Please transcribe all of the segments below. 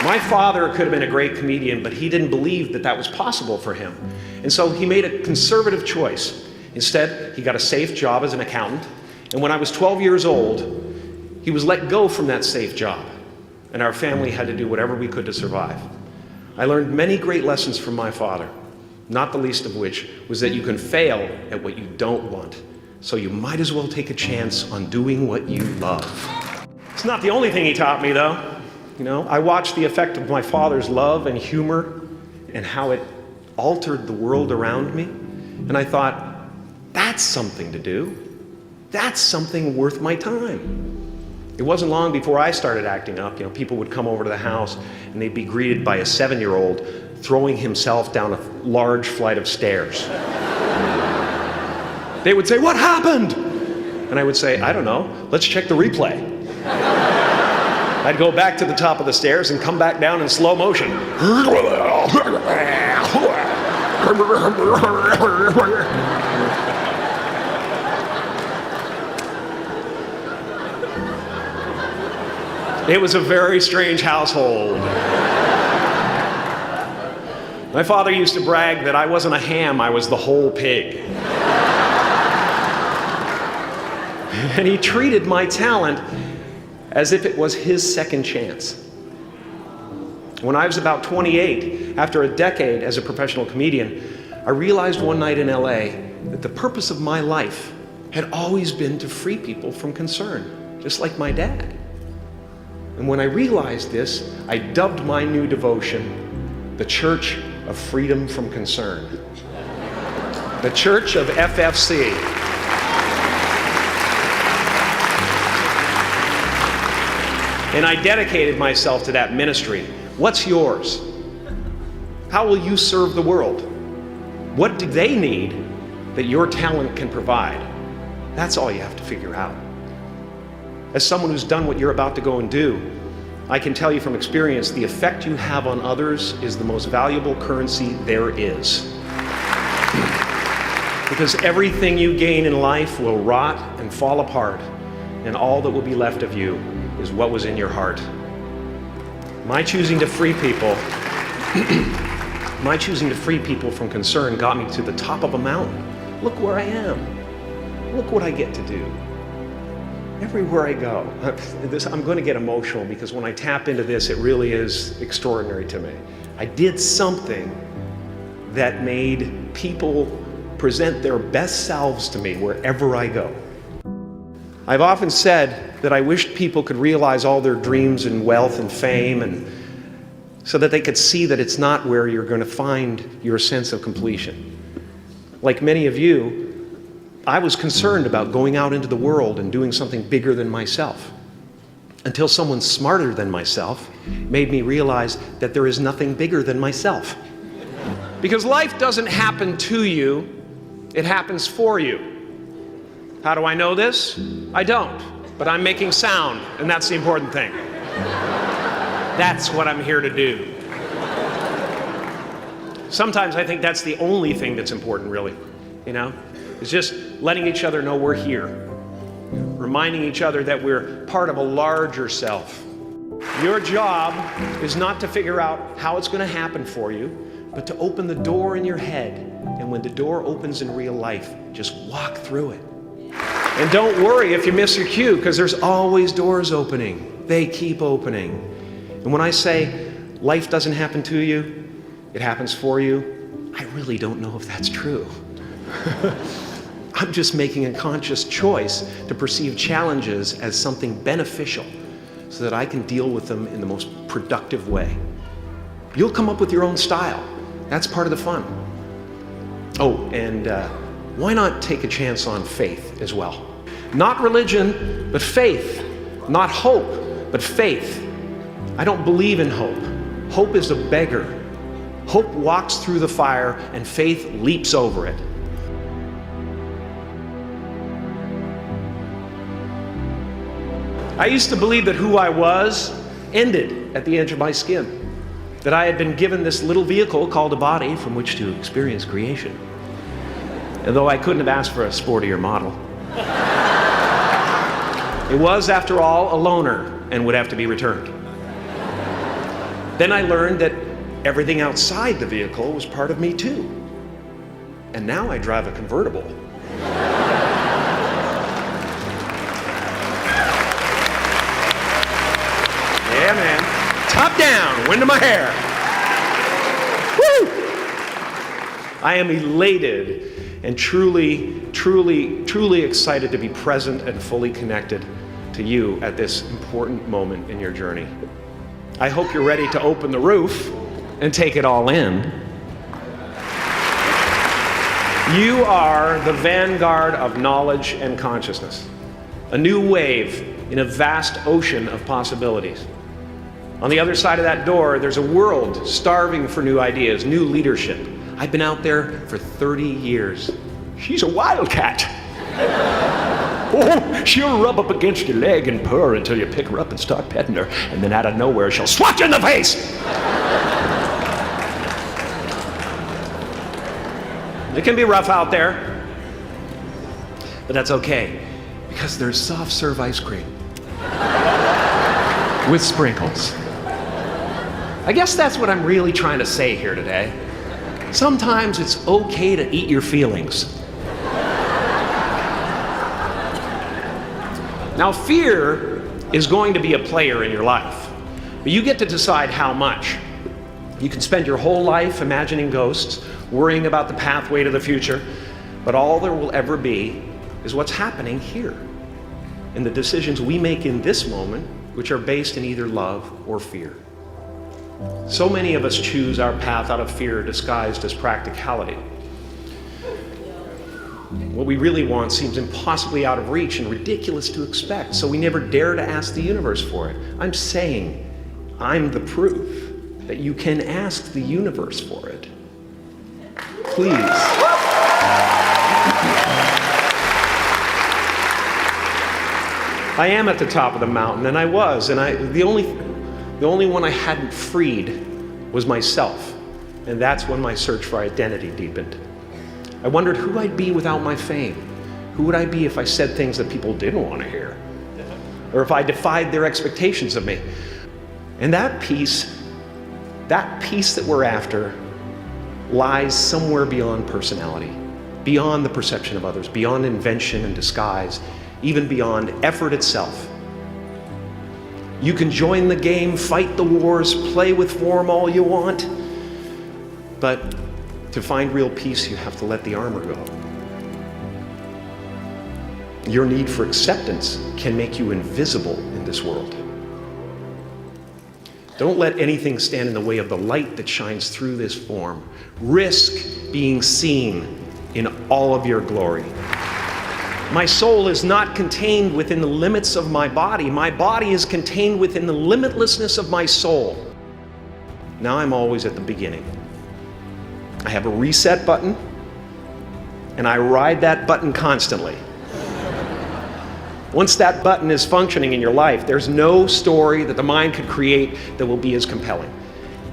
My father could have been a great comedian, but he didn't believe that that was possible for him. And so he made a conservative choice. Instead, he got a safe job as an accountant. And when I was 12 years old, he was let go from that safe job. And our family had to do whatever we could to survive. I learned many great lessons from my father, not the least of which was that you can fail at what you don't want. So you might as well take a chance on doing what you love. It's not the only thing he taught me, though. You know, I watched the effect of my father's love and humor and how it altered the world around me. And I thought, that's something to do. That's something worth my time. It wasn't long before I started acting up. You know, people would come over to the house and they'd be greeted by a 7-year-old throwing himself down a large flight of stairs. They would say, "What happened?" And I would say, "I don't know. Let's check the replay." I'd go back to the top of the stairs and come back down in slow motion. It was a very strange household. My father used to brag that I wasn't a ham, I was the whole pig. And he treated my talent as if it was his second chance. When I was about 28, after a decade as a professional comedian, I realized one night in LA that the purpose of my life had always been to free people from concern, just like my dad. And when I realized this, I dubbed my new devotion the Church of Freedom from Concern. The Church of FFC. And I dedicated myself to that ministry. What's yours? How will you serve the world? What do they need that your talent can provide? That's all you have to figure out. As someone who's done what you're about to go and do, I can tell you from experience, the effect you have on others is the most valuable currency there is. Because everything you gain in life will rot and fall apart, and all that will be left of you is what was in your heart. My choosing to free people from concern got me to the top of a mountain. Look where I am. Look what I get to do. Everywhere I go. I'm going to get emotional because when I tap into this, it really is extraordinary to me. I did something that made people present their best selves to me wherever I go. I've often said that I wished people could realize all their dreams and wealth and fame, and so that they could see that it's not where you're going to find your sense of completion. Like many of you, I was concerned about going out into the world and doing something bigger than myself, until someone smarter than myself made me realize that there is nothing bigger than myself. Because life doesn't happen to you, it happens for you. How do I know this? I don't, but I'm making sound, and that's the important thing. That's what I'm here to do. Sometimes I think that's the only thing that's important, really, you know? It's just letting each other know we're here, reminding each other that we're part of a larger self. Your job is not to figure out how it's going to happen for you, but to open the door in your head, and when the door opens in real life, just walk through it. And don't worry if you miss your cue, because there's always doors opening. They keep opening. And when I say life doesn't happen to you, it happens for you, I really don't know if that's true. I'm just making a conscious choice to perceive challenges as something beneficial so that I can deal with them in the most productive way. You'll come up with your own style. That's part of the fun. Oh, and why not take a chance on faith as well? Not religion, but faith. Not hope, but faith. I don't believe in hope. Hope is a beggar. Hope walks through the fire and faith leaps over it. I used to believe that who I was ended at the edge of my skin. That I had been given this little vehicle called a body from which to experience creation. And though I couldn't have asked for a sportier model. It was, after all, a loaner and would have to be returned. Then I learned that everything outside the vehicle was part of me too. And now I drive a convertible. Yeah, man. Top down, wind in my hair. Woo! I am elated and truly excited to be present and fully connected to you at this important moment in your journey. I hope you're ready to open the roof and take it all in. You are the vanguard of knowledge and consciousness, a new wave in a vast ocean of possibilities. On the other side of that door, there's a world starving for new ideas, new leadership. I've been out there for 30 years. She's a wildcat. Oh, she'll rub up against your leg and purr until you pick her up and start petting her, and then out of nowhere, she'll swat you in the face. It can be rough out there, but that's okay, because there's soft serve ice cream with sprinkles. I guess that's what I'm really trying to say here today. Sometimes it's okay to eat your feelings. Now, fear is going to be a player in your life, but you get to decide how much. You can spend your whole life imagining ghosts, worrying about the pathway to the future, but all there will ever be is what's happening here, and the decisions we make in this moment, which are based in either love or fear. So many of us choose our path out of fear disguised as practicality. What we really want seems impossibly out of reach and ridiculous to expect, so we never dare to ask the universe for it. I'm saying I'm the proof that you can ask the universe for it. Please. I am at the top of the mountain, and I was, and the only one I hadn't freed was myself, and that's when my search for identity deepened. I wondered who I'd be without my fame. Who would I be if I said things that people didn't want to hear? Or if I defied their expectations of me? And that peace that we're after lies somewhere beyond personality, beyond the perception of others, beyond invention and disguise, even beyond effort itself. You can join the game, fight the wars, play with form all you want, but to find real peace, you have to let the armor go. Your need for acceptance can make you invisible in this world. Don't let anything stand in the way of the light that shines through this form. Risk being seen in all of your glory. My soul is not contained within the limits of my body. My body is contained within the limitlessness of my soul. Now I'm always at the beginning. I have a reset button, and I ride that button constantly. Once that button is functioning in your life, there's no story that the mind could create that will be as compelling.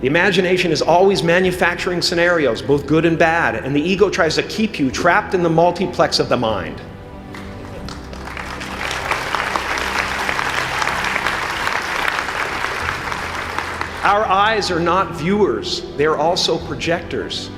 The imagination is always manufacturing scenarios, both good and bad, and the ego tries to keep you trapped in the multiplex of the mind. Our eyes are not viewers, they're also projectors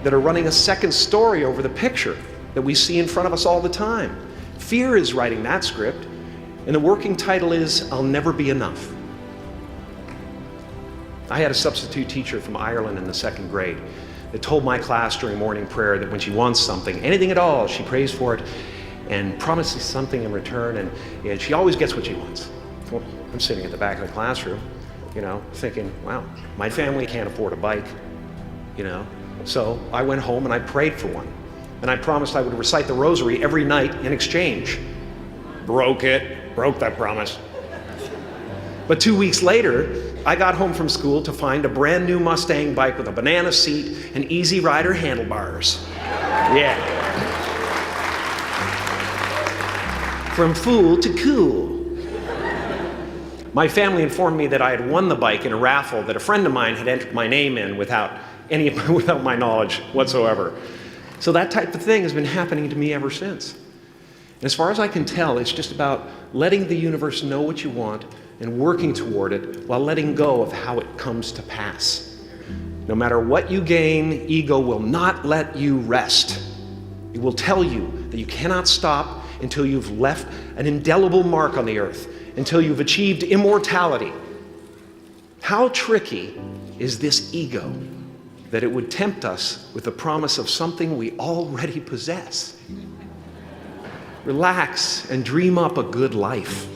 that are running a second story over the picture that we see in front of us all the time. Fear is writing that script, and the working title is, I'll Never Be Enough. I had a substitute teacher from Ireland in the 2nd grade that told my class during morning prayer that when she wants something, anything at all, she prays for it and promises something in return, and she always gets what she wants. Well, I'm sitting at the back of the classroom, thinking, wow, my family can't afford a bike, So I went home and I prayed for one. And I promised I would recite the rosary every night in exchange. Broke that promise. But 2 weeks later, I got home from school to find a brand new Mustang bike with a banana seat and Easy Rider handlebars. Yeah. From fool to cool. My family informed me that I had won the bike in a raffle that a friend of mine had entered my name in without my knowledge whatsoever. So that type of thing has been happening to me ever since. And as far as I can tell, it's just about letting the universe know what you want, and working toward it while letting go of how it comes to pass. No matter what you gain, ego will not let you rest. It will tell you that you cannot stop until you've left an indelible mark on the earth, until you've achieved immortality. How tricky is this ego that it would tempt us with the promise of something we already possess? Relax and dream up a good life.